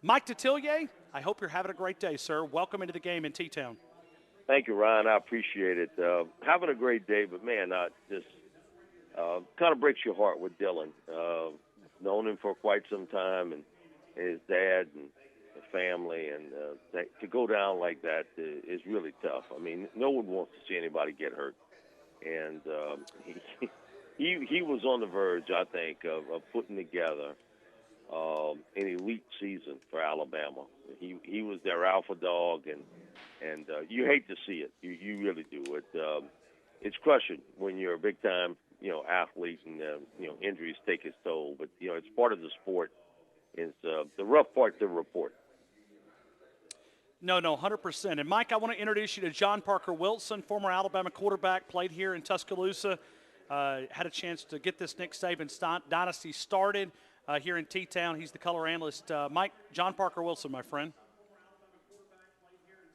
Mike Detillier, I hope you're having a great day, sir. Welcome into the game in T-Town. Thank you, Ryan. I appreciate it. Having a great day, but, man, just kind of breaks your heart with Dylan. Known him for quite some time, and his dad and the family, and to go down like that is really tough. I mean, no one wants to see anybody get hurt. And he was on the verge, I think, of putting together an elite season for Alabama. He was their alpha dog, and you hate to see it. You really do. It's crushing when you're a big time athlete, and injuries take its toll. But it's part of the sport. It's the rough part to report. No, 100%. And, Mike, I want to introduce you to John Parker Wilson, former Alabama quarterback, played here in Tuscaloosa, had a chance to get this Nick Saban dynasty started here in T-Town. He's the color analyst. Mike, John Parker Wilson, my friend.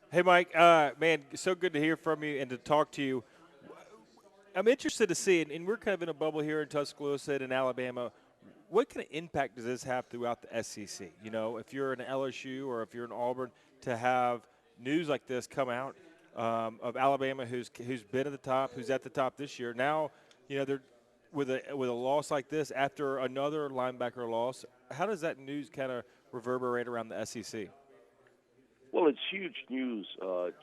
Hey, Mike, man, so good to hear from you and to talk to you. I'm interested to see, and we're kind of in a bubble here in Tuscaloosa and in Alabama, what kind of impact does this have throughout the SEC? If you're an LSU or if you're in Auburn, to have news like this come out of Alabama, who's been at the top, who's at the top this year. Now, they're with a loss like this after another linebacker loss. How does that news kind of reverberate around the SEC? Well, it's huge news,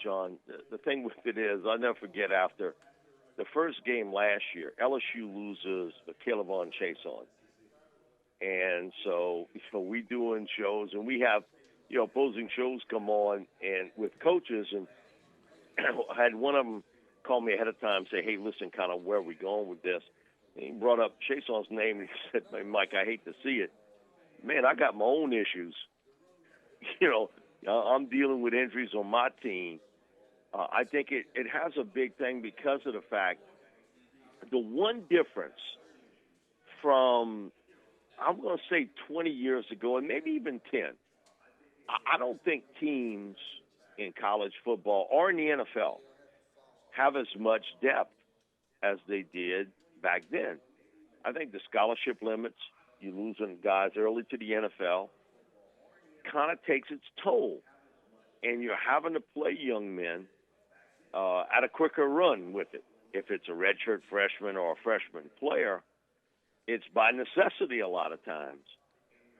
John. The thing with it is, I'll never forget after the first game last year, LSU loses Caleb Chason. And so, we doing shows, and we have, opposing shows come on and with coaches, and I had one of them call me ahead of time, say, hey, listen, kind of where are we going with this? And he brought up Chason's name, and he said, hey, Mike, I hate to see it. Man, I got my own issues. I'm dealing with injuries on my team. I think it has a big thing because of the fact the one difference from, I'm going to say 20 years ago, and maybe even 10, I don't think teams in college football or in the NFL have as much depth as they did back then. I think the scholarship limits, you losing guys early to the NFL, kind of takes its toll. And you're having to play young men at a quicker run with it. If it's a redshirt freshman or a freshman player, it's by necessity a lot of times.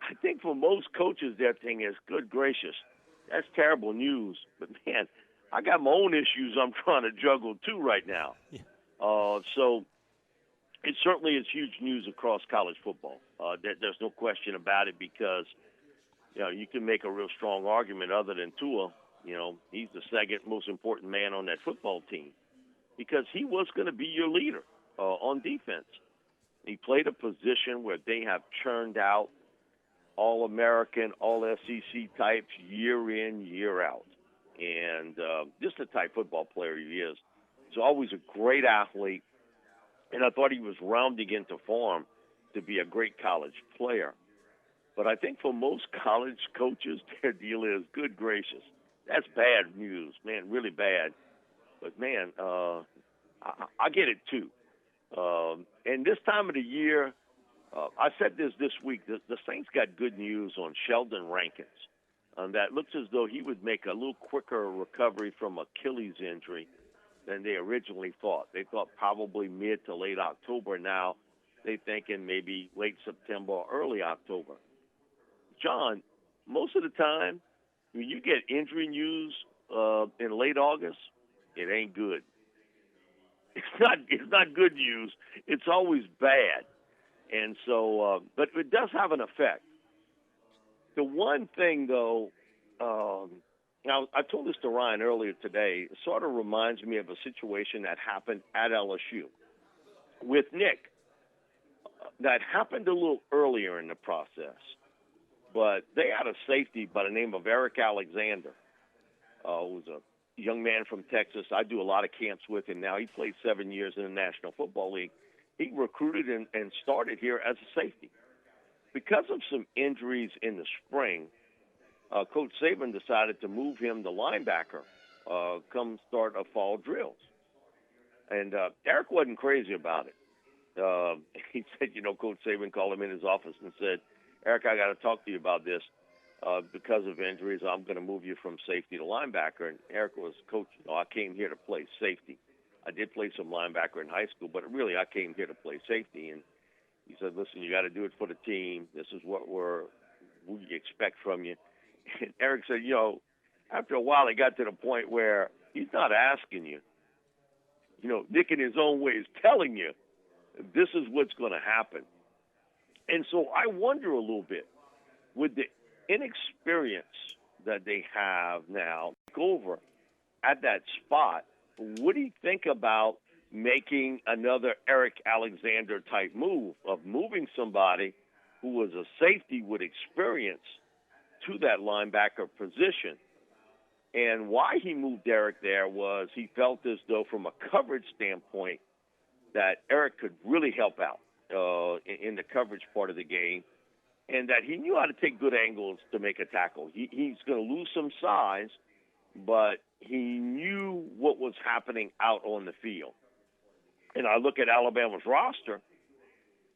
I think for most coaches, their thing is, good gracious, that's terrible news. But, man, I got my own issues I'm trying to juggle, too, right now. Yeah. So it certainly is huge news across college football. There's no question about it because, you can make a real strong argument other than Tua. He's the second most important man on that football team because he was going to be your leader on defense. He played a position where they have churned out All-American, All-SEC types year in, year out. And just the type football player he is. He's always a great athlete, and I thought he was rounding into form to be a great college player. But I think for most college coaches, their deal is, good gracious, that's bad news, man, really bad. But, man, I get it, too. And this time of the year, I said this week, the Saints got good news on Sheldon Rankins. That looks as though he would make a little quicker recovery from Achilles injury than they originally thought. They thought probably mid to late October. Now they're thinking maybe late September or early October. John, most of the time, when you get injury news in late August, it ain't good. It's not good news. It's always bad. And so, but it does have an effect. The one thing, though, now I told this to Ryan earlier today, it sort of reminds me of a situation that happened at LSU with Nick. That happened a little earlier in the process. But they had a safety by the name of Eric Alexander, who was a young man from Texas. I do a lot of camps with him now. He played 7 years in the National Football League. He recruited and started here as a safety. Because of some injuries in the spring, Coach Saban decided to move him to linebacker come start of fall drills. And Eric wasn't crazy about it. He said, Coach Saban called him in his office and said, Eric, I got to talk to you about this. because of injuries, I'm going to move you from safety to linebacker. And Eric was, Coach, I came here to play safety. I did play some linebacker in high school, but really I came here to play safety. And he said, listen, you got to do it for the team. This is what we expect from you. And Eric said, after a while, it got to the point where he's not asking you. Nick in his own way is telling you this is what's going to happen. And so I wonder a little bit, with the inexperience that they have now, over at that spot, what do you think about making another Eric Alexander type move of moving somebody who was a safety with experience to that linebacker position? And why he moved Eric there was he felt as though from a coverage standpoint that Eric could really help out in the coverage part of the game, and that he knew how to take good angles to make a tackle. He's going to lose some size, but he knew what was happening out on the field. And I look at Alabama's roster,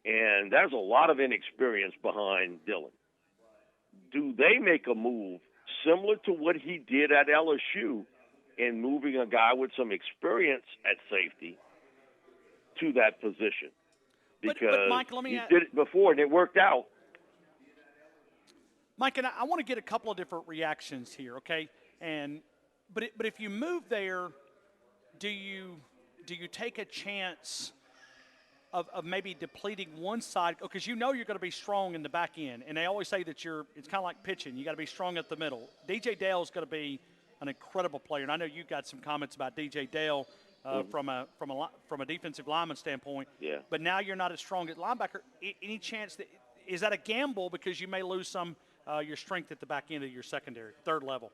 and there's a lot of inexperience behind Dylan. Do they make a move similar to what he did at LSU in moving a guy with some experience at safety to that position? Because but Mike, let me he did it before and it worked out. Mike, and I want to get a couple of different reactions here, okay? But if you move there, do you take a chance of maybe depleting one side? Because you're going to be strong in the back end, and they always say that it's kind of like pitching. You got to be strong at the middle. DJ Dale is going to be an incredible player, and I know you got some comments about DJ Dale from a defensive lineman standpoint. Yeah. But now you're not as strong at linebacker. Any chance that is that a gamble because you may lose some your strength at the back end of your secondary, third level?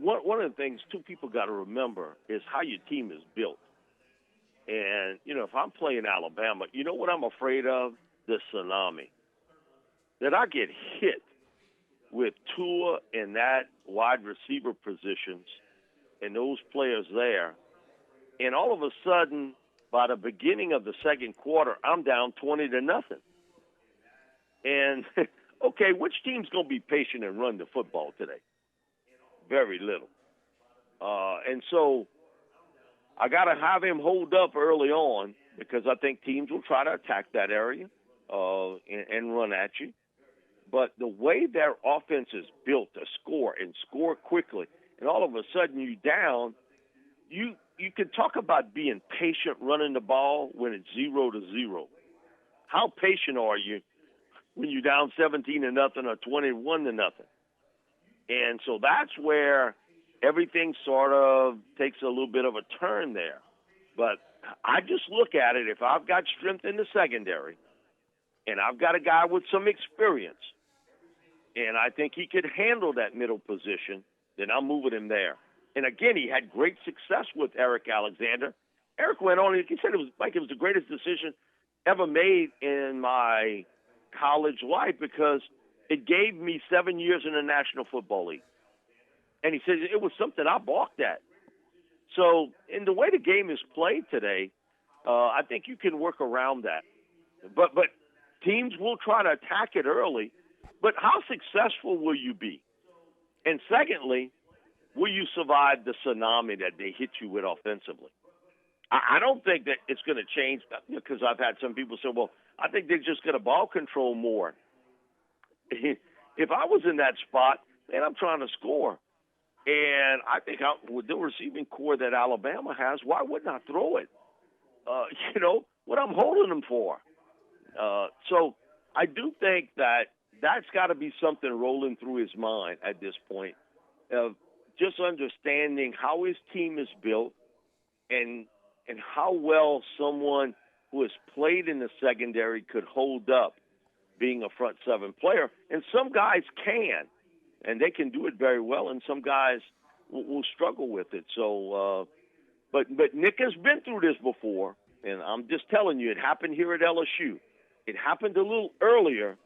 One of the things two people got to remember is how your team is built. And, if I'm playing Alabama, you know what I'm afraid of? The tsunami. That I get hit with Tua and that wide receiver positions and those players there. And all of a sudden, by the beginning of the second quarter, I'm down 20-0. And, okay, which team's going to be patient and run the football today? Very little. And so I got to have him hold up early on because I think teams will try to attack that area and run at you. But the way their offense is built to score and score quickly, and all of a sudden you down, you can talk about being patient running the ball when it's 0-0. How patient are you when you're down 17-0 or 21-0? And so that's where everything sort of takes a little bit of a turn there. But I just look at it, if I've got strength in the secondary and I've got a guy with some experience and I think he could handle that middle position, then I'm moving him there. And, again, he had great success with Eric Alexander. Eric went on, he said it was the greatest decision ever made in my college life because it gave me 7 years in the National Football League. And he says it was something I balked at. So in the way the game is played today, I think you can work around that. But teams will try to attack it early. But how successful will you be? And secondly, will you survive the tsunami that they hit you with offensively? I don't think that it's going to change because I've had some people say, well, I think they're just going to ball control more. If I was in that spot, man, I'm trying to score. And I think with the receiving core that Alabama has, why wouldn't I throw it? What I'm holding them for. So I do think that's got to be something rolling through his mind at this point of just understanding how his team is built and how well someone who has played in the secondary could hold up being a front seven player. And some guys can, and they can do it very well, and some guys will struggle with it. So, but Nick has been through this before, and I'm just telling you, it happened here at LSU. It happened a little earlier.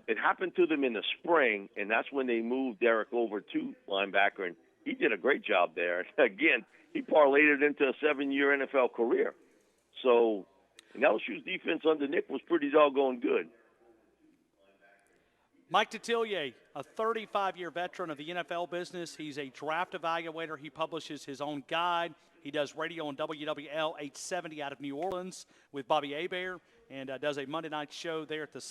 It happened to them in the spring, and that's when they moved Derek over to linebacker, and he did a great job there. Again, he parlayed it into a 7-year NFL career. So, and LSU's defense under Nick was pretty doggone good. Mike Detillier, a 35-year veteran of the NFL business. He's a draft evaluator. He publishes his own guide. He does radio on WWL 870 out of New Orleans with Bobby Hebert, and does a Monday night show there at the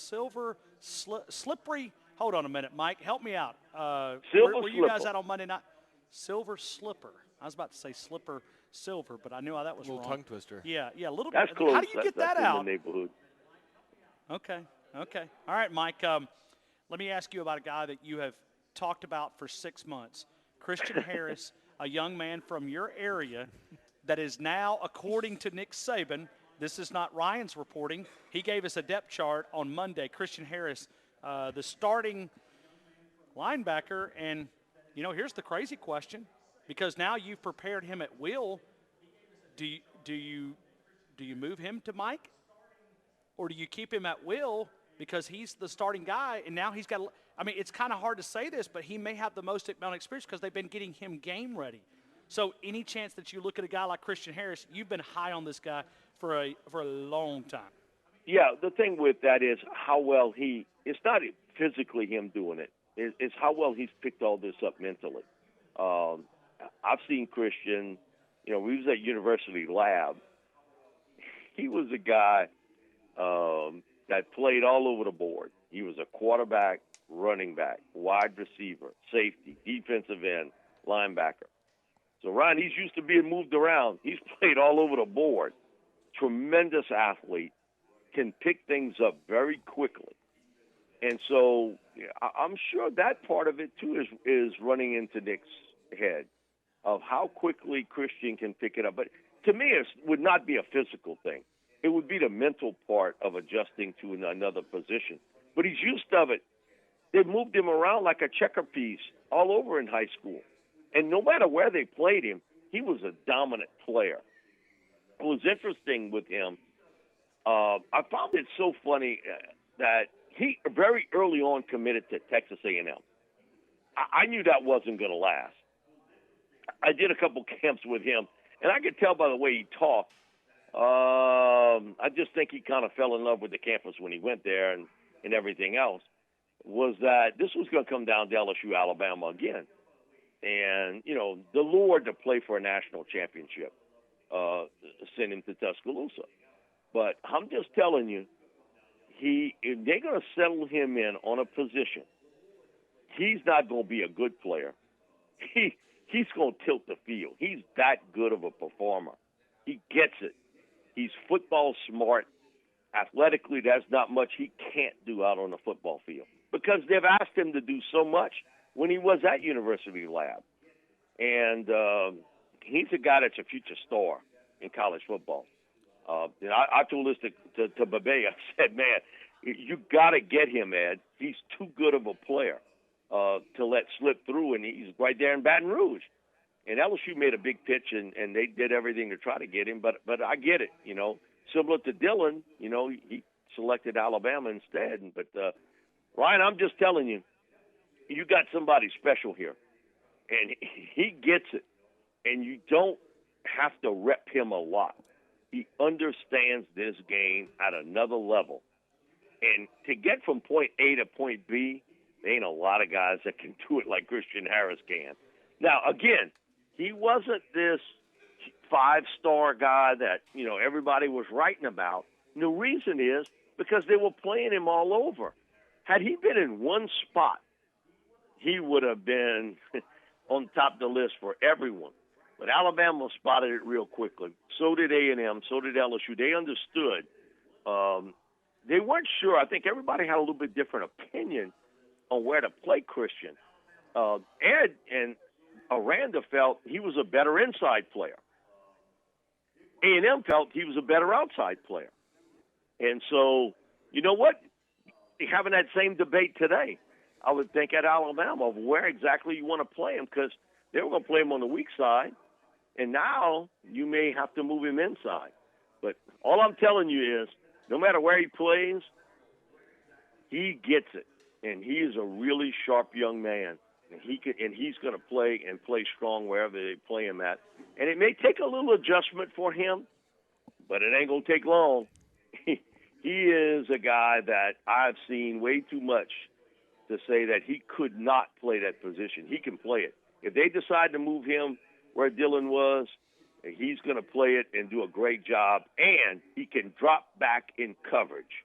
Slippery. Hold on a minute, Mike. Help me out. Were you guys out on Monday night? Silver Slipper. I was about to say Slipper Silver, but I knew how that was a little wrong. tongue twister. Yeah, a little That's bit. close. How do you get that out? In the neighborhood. Okay. All right, Mike. Let me ask you about a guy that you have talked about for 6 months. Christian Harris, a young man from your area that is now, according to Nick Saban, this is not Ryan's reporting. He gave us a depth chart on Monday. Christian Harris, the starting linebacker. And, here's the crazy question. Because now you've prepared him at will, do you move him to Mike? Or do you keep him at will because he's the starting guy, and now he's got – I mean, it's kind of hard to say this, but he may have the most amount of experience because they've been getting him game ready. So any chance that you look at a guy like Christian Harris, you've been high on this guy for a long time. Yeah, the thing with that is how well it's not physically him doing it. It's how well he's picked all this up mentally. I've seen Christian, we was at University Lab. He was a guy that played all over the board. He was a quarterback, running back, wide receiver, safety, defensive end, linebacker. So, Ryan, he's used to being moved around. He's played all over the board. Tremendous athlete, can pick things up very quickly. And so I'm sure that part of it, too, is running into Nick's head of how quickly Christian can pick it up. But to me, it would not be a physical thing. It would be the mental part of adjusting to another position. But he's used to it. They moved him around like a checker piece all over in high school. And no matter where they played him, he was a dominant player. It was interesting with him. I found it so funny that he very early on committed to Texas A&M. I knew that wasn't going to last. I did a couple camps with him, and I could tell by the way he talked. I just think he kind of fell in love with the campus when he went there and everything else, was that this was going to come down to LSU, Alabama again. And, the lure to play for a national championship sent him to Tuscaloosa. But I'm just telling you, if they're going to settle him in on a position, he's not going to be a good player. He's going to tilt the field. He's that good of a performer. He gets it. He's football smart. Athletically, there's not much he can't do out on the football field because they've asked him to do so much when he was at University Lab. And he's a guy that's a future star in college football. I told this to Bebe. I said, man, you got to get him, Ed. He's too good of a player to let slip through, and he's right there in Baton Rouge. And LSU made a big pitch, and they did everything to try to get him. But I get it, Similar to Dylan, he selected Alabama instead. But, Ryan, I'm just telling you, you got somebody special here. And he gets it. And you don't have to rep him a lot. He understands this game at another level. And to get from point A to point B, there ain't a lot of guys that can do it like Christian Harris can. Now, again, he wasn't this five-star guy that, everybody was writing about. And the reason is because they were playing him all over. Had he been in one spot, he would have been on top of the list for everyone. But Alabama spotted it real quickly. So did A&M. So did LSU. They understood. They weren't sure. I think everybody had a little bit different opinion on where to play Christian. Ed and Aranda felt he was a better inside player. A&M felt he was a better outside player. And so, you know what? You're having that same debate today, I would think, at Alabama of where exactly you want to play him because they were going to play him on the weak side, and now you may have to move him inside. But all I'm telling you is no matter where he plays, he gets it, and he is a really sharp young man. And he's going to play strong wherever they play him at. And it may take a little adjustment for him, but it ain't going to take long. He is a guy that I've seen way too much to say that he could not play that position. He can play it. If they decide to move him where Dylan was, he's going to play it and do a great job, and he can drop back in coverage.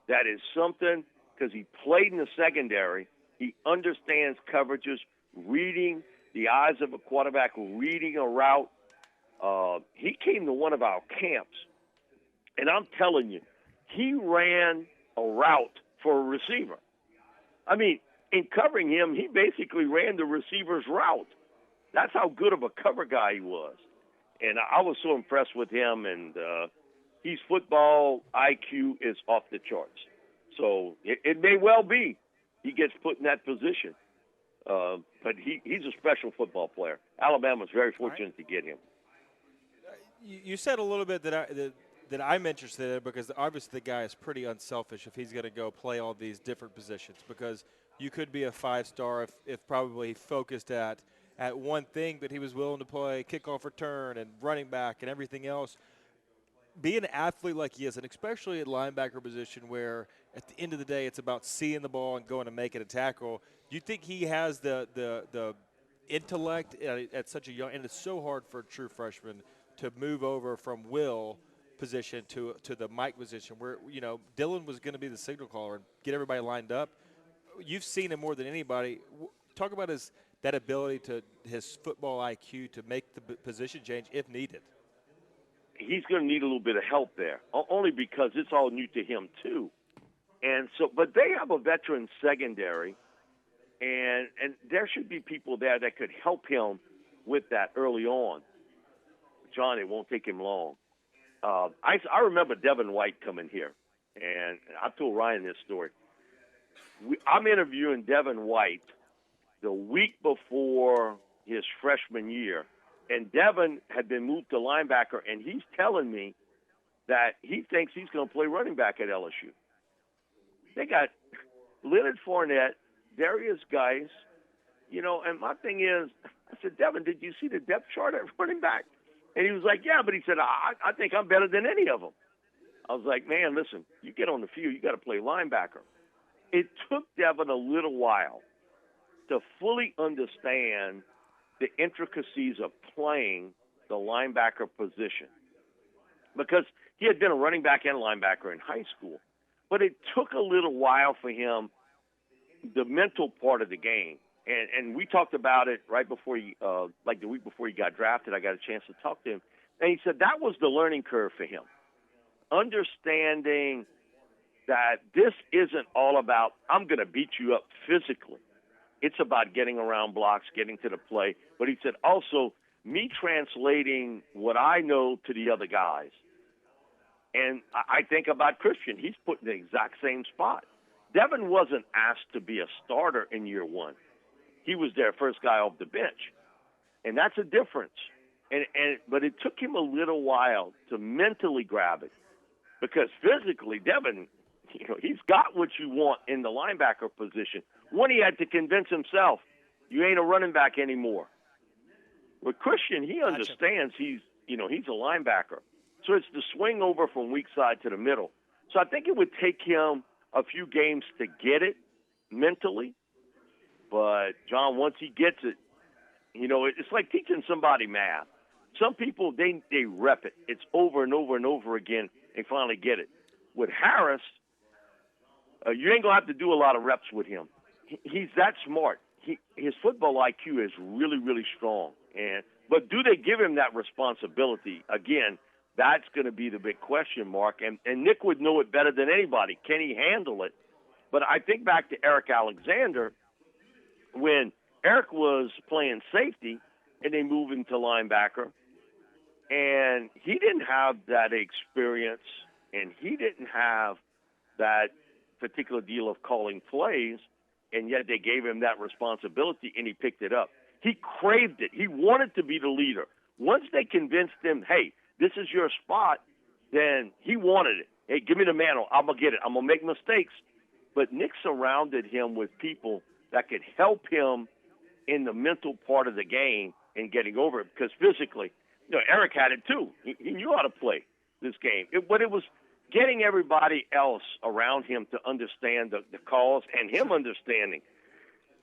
That is something, because he played in the secondary. He understands coverages, reading the eyes of a quarterback, reading a route. He came to one of our camps, and I'm telling you, he ran a route for a receiver. I mean, in covering him, he basically ran the receiver's route. That's how good of a cover guy he was. And I was so impressed with him, and his football IQ is off the charts. So it may well be he gets put in that position. But he's a special football player. Alabama's very fortunate to get him. You said a little bit that I'm interested in, because obviously the guy is pretty unselfish if he's going to go play all these different positions, because you could be a 5-star if probably he focused at one thing, but he was willing to play kickoff return and running back and everything else. Be an athlete like he is, and especially at linebacker position where at the end of the day it's about seeing the ball and going to make it a tackle. Do you think he has the intellect at such a young – and it's so hard for a true freshman to move over from Will position to the Mike position where, Dylan was going to be the signal caller and get everybody lined up. You've seen him more than anybody. Talk about that ability his football IQ to make the position change if needed. He's going to need a little bit of help there, only because it's all new to him too. And so, but they have a veteran secondary, and there should be people there that could help him with that early on. John, it won't take him long. I remember Devon White coming here, and I told Ryan this story. I'm interviewing Devon White the week before his freshman year, and Devon had been moved to linebacker, and he's telling me that he thinks he's going to play running back at LSU. They got Leonard Fournette, Darius Geis, and my thing is, I said, Devon, did you see the depth chart at running back? And he was like, yeah, but he said, I think I'm better than any of them. I was like, man, listen, you get on the field, you got to play linebacker. It took Devon a little while to fully understand the intricacies of playing the linebacker position, because he had been a running back and linebacker in high school. But it took a little while for him, the mental part of the game. And we talked about it right before like the week before he got drafted. I got a chance to talk to him. And he said that was the learning curve for him, understanding that this isn't all about, I'm going to beat you up physically. It's about getting around blocks, getting to the play. But he said also me translating what I know to the other guys. And I think about Christian. He's put in the exact same spot. Devon wasn't asked to be a starter in year one. He was their first guy off the bench. And that's a difference. But it took him a little while to mentally grab it, because physically, Devon, he's got what you want in the linebacker position. One, he had to convince himself, you ain't a running back anymore. With Christian, he understands he's a linebacker. So it's the swing over from weak side to the middle. So I think it would take him a few games to get it mentally. But, John, once he gets it, it's like teaching somebody math. Some people, they rep it. It's over and over and over again. They finally get it. With Harris, you ain't going to have to do a lot of reps with him. He's that smart. His football IQ is really, really strong. But do they give him that responsibility? Again, that's going to be the big question mark. And Nick would know it better than anybody. Can he handle it? But I think back to Eric Alexander, when Eric was playing safety and they moved him to linebacker, and he didn't have that experience, and he didn't have that particular deal of calling plays, and yet they gave him that responsibility, and he picked it up. He craved it. He wanted to be the leader. Once they convinced him, hey, this is your spot, then he wanted it. Hey, give me the mantle. I'm going to get it. I'm going to make mistakes. But Nick surrounded him with people that could help him in the mental part of the game and getting over it, because physically, Eric had it too. He knew how to play this game. But it was getting everybody else around him to understand the calls and him understanding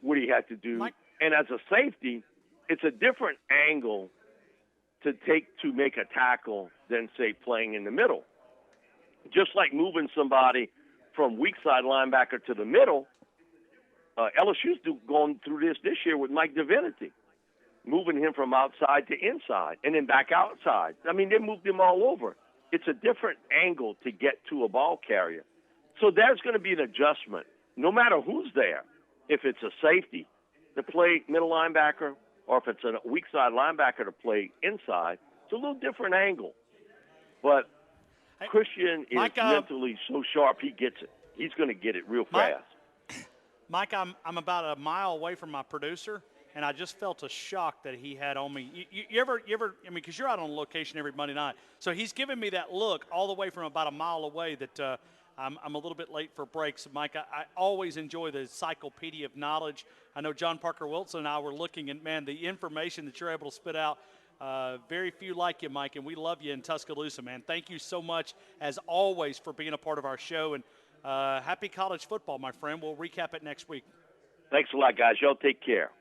what he had to do. Mike. And as a safety, it's a different angle to take to make a tackle than, say, playing in the middle. Just like moving somebody from weak side linebacker to the middle, LSU's going through this year with Mike Divinity, moving him from outside to inside and then back outside. I mean, they moved him all over. It's a different angle to get to a ball carrier. So there's going to be an adjustment, no matter who's there. If it's a safety to play middle linebacker or if it's a weak side linebacker to play inside, it's a little different angle. But Christian is Mike, mentally so sharp, he gets it. He's going to get it real fast. Mike, I'm about a mile away from my producer, and I just felt a shock that he had on me. You ever, I mean, because you're out on location every Monday night. So he's giving me that look all the way from about a mile away that I'm a little bit late for breaks. Mike, I always enjoy the encyclopedia of knowledge. I know John Parker Wilson and I were looking, and, man, the information that you're able to spit out, very few like you, Mike, and we love you in Tuscaloosa, man. Thank you so much, as always, for being a part of our show, and happy college football, my friend. We'll recap it next week. Thanks a lot, guys. Y'all take care.